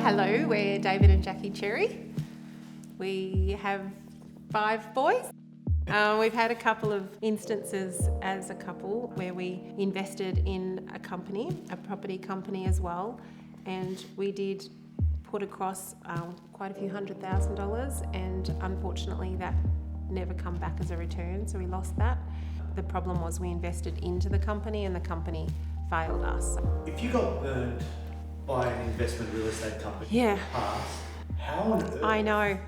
Hello, we're David and Jackie Cherry. We have 5 boys. We've had a couple of instances as a couple where we invested in a company, a property company as well, and we did put across quite a few $100,000, and unfortunately that never come back as a return, so we lost that. The problem was we invested into the company and the company failed us. If you got burned by an investment real estate company in the past, how on earth? I know.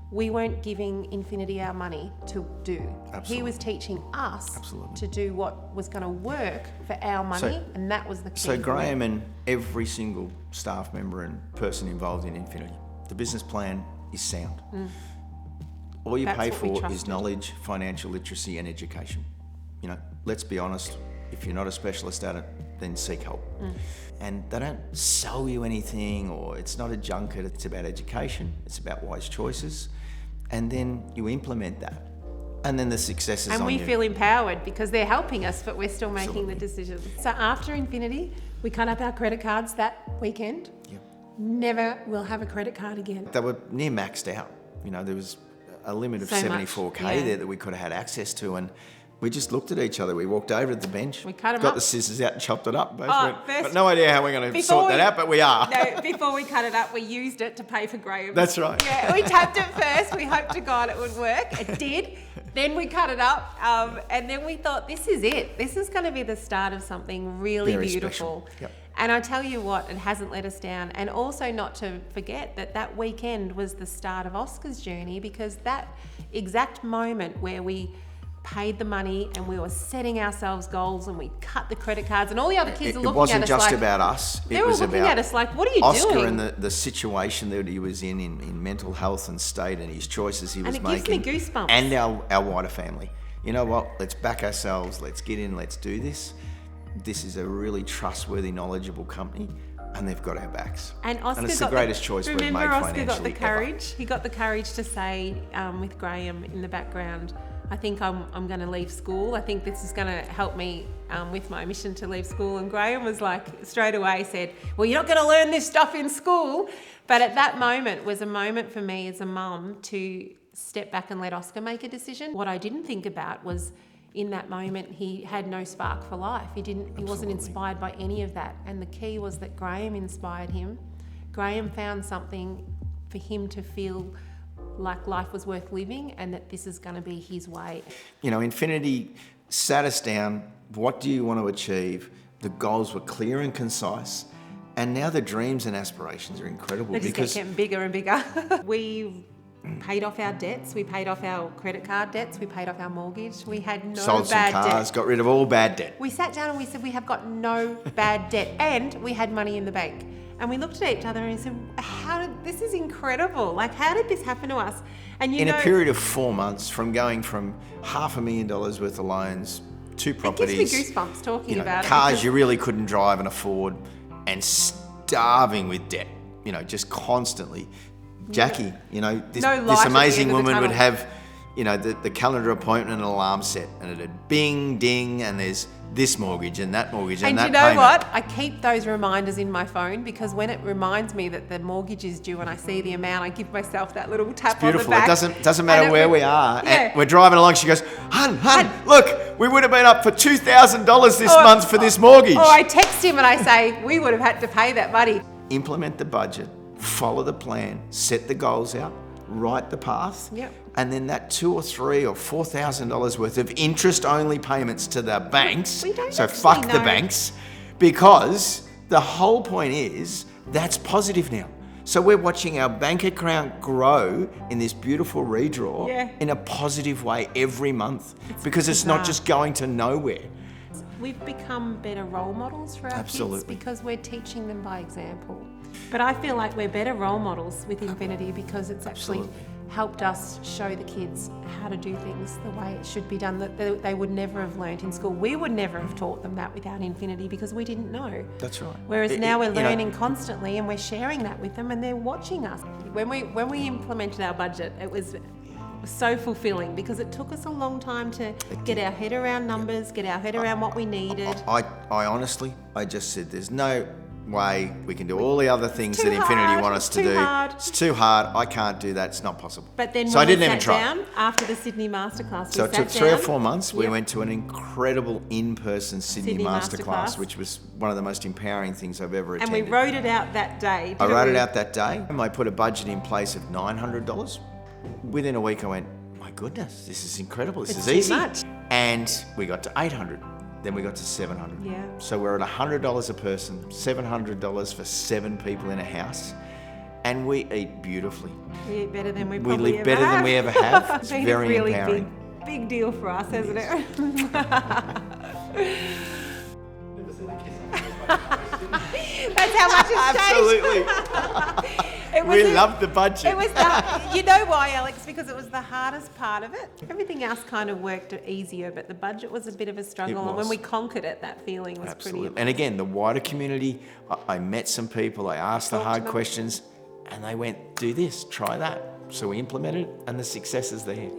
We weren't giving Infinity our money to do. Absolutely. He was teaching us Absolutely. to do what was going to work for our money, and that was the key. So Graham and every single staff member and person involved in Infinity, the business plan is sound. All you That's pay what we for is trusted. knowledge, financial literacy and education. You know, let's be honest, if you're not a specialist at it, then seek help. And they don't sell you anything, or it's not a junket, it's about education, it's about wise choices, and then you implement that. And then the success is And on we you. feel empowered because they're helping us, but we're still making Absolutely. the decisions. So after Infinity, we cut up our credit cards that weekend. Yep. Never will have a credit card again. They were near maxed out. You know, there was a limit of So much, 74K yeah. there that we could have had access to, and we just looked at each other. We walked over to the bench, We cut 'em got up. the scissors out and chopped it up. Both Oh, went, first- got no idea how we're going to Before sort that we- out, but we are. No, before we cut it up, we used it to pay for Graham. That's right. Yeah, we tapped it first. We hoped to God it would work. It did. Then we cut it up, and then we thought, this is it. This is going to be the start of something really Very beautiful. special. Yep. And I tell you what, it hasn't let us down. And also not to forget that that weekend was the start of Oscar's journey, because that exact moment where we paid the money and we were setting ourselves goals and we cut the credit cards and all the other kids are It looking wasn't at us just like, about us. they It were was looking about at us like, what are you Oscar doing? and the situation that he was in mental health and state, and his choices he was And it gives making. me goosebumps. And our wider family. You know what? Let's back ourselves. Let's get in. Let's do this. This is a really trustworthy, knowledgeable company, and they've got our backs. And Oscar it's got the greatest choice we've made Remember, Oscar financially got the ever. courage. He got the courage to say, with Graham in the background, I think I'm going to leave school. I think this is going to help me with my mission to leave school. And Graham was like, straight away said, well, you're not going to learn this stuff in school. But at that moment was a moment for me as a mum to step back and let Oscar make a decision. What I didn't think about was, in that moment, he had no spark for life. He wasn't Absolutely. inspired by any of that. And the key was that Graham inspired him. Graham found something for him to feel like life was worth living, and that this is going to be his way. You know, Infinity sat us down. What do you want to achieve? The goals were clear and concise. And now the dreams and aspirations are incredible. They just because kept getting bigger and bigger. We paid off our debts. We paid off our credit card debts. We paid off our mortgage. We had no sold some bad cars, debt. got rid of all bad debt. We sat down and we said, we have got no bad debt, and we had money in the bank. And we looked at each other and we said, this is incredible. Like, how did this happen to us? And In a period of 4 months, from going from $500,000 worth of loans, 2 properties, it gives me goosebumps talking about it. cars because- you really couldn't drive and afford, and starving with debt, you know, just constantly. Jackie, you know, this No light at the amazing end of the woman would tunnel. have, you know, the calendar appointment and an alarm set, and it'd bing, ding, and there's this mortgage and that mortgage and And that you know payment. what? I keep those reminders in my phone, because when it reminds me that the mortgage is due and I see the amount, I give myself that little tap on the Beautiful. back. It doesn't matter And where we are. Yeah. And we're driving along. She goes, Hun, look, we would have been up for $2,000 this month for this mortgage. Or I text him and I say, we would have had to pay that money. Implement the budget, follow the plan, set the goals out, write the path. Yep. And then that $2,000 or $3,000 or $4,000 worth of interest-only payments to the banks. We don't So actually fuck the know. banks, because the whole point is that's positive now. So we're watching our bank account grow in this beautiful redraw Yeah. in a positive way every month, because it's not bizarre. just going to nowhere. We've become better role models for our Absolutely. kids because we're teaching them by example. But I feel like we're better role models with Infinity because it's actually Absolutely. helped us show the kids how to do things the way it should be done, that they would never have learnt in school. We would never have taught them that without Infinity because we didn't know. That's right. Whereas now we're you know, learning constantly and we're sharing that with them and they're watching us. When we implemented our budget, it was so fulfilling because it took us a long time to get our head around numbers, get our head around what we needed. I honestly, I just said there's no way. We can do all the other things that too Infinity hard, want us it's to too do. hard. It's too hard. I can't do that. It's not possible. But then so I when didn't we even sat try. down after the Sydney Masterclass, So we it took sat 3 or down. 4 months. We Yep. went to an incredible in-person Sydney Sydney Masterclass, Masterclass. which was one of the most empowering things I've ever And attended. we wrote it out that day. I didn't wrote we? it out that day, and I put a budget in place of $900. Within a week, I went, my goodness, this is incredible. This It's is too easy. much. And we got to 800. Then we got to 700. Yeah. So we're at $100 a person, $700 for 7 people in a house, and we eat beautifely. We eat better than we We probably live ever better have. than we ever have. It's Been very a really empowering. big deal for us, hasn't it? Never seen a kiss on the face. That's how much it's changed. Absolutely. It was We a- love the budget. It was you know why, Alex? Because it was the hardest part of it. Everything else kind of worked easier, but the budget was a bit of a struggle. And when was. we conquered it, that feeling was Absolutely. pretty. And again, the wider community, I met some people, I asked the Talked to hard them. questions, and they went, do this, try that. So we implemented it, and the success is there.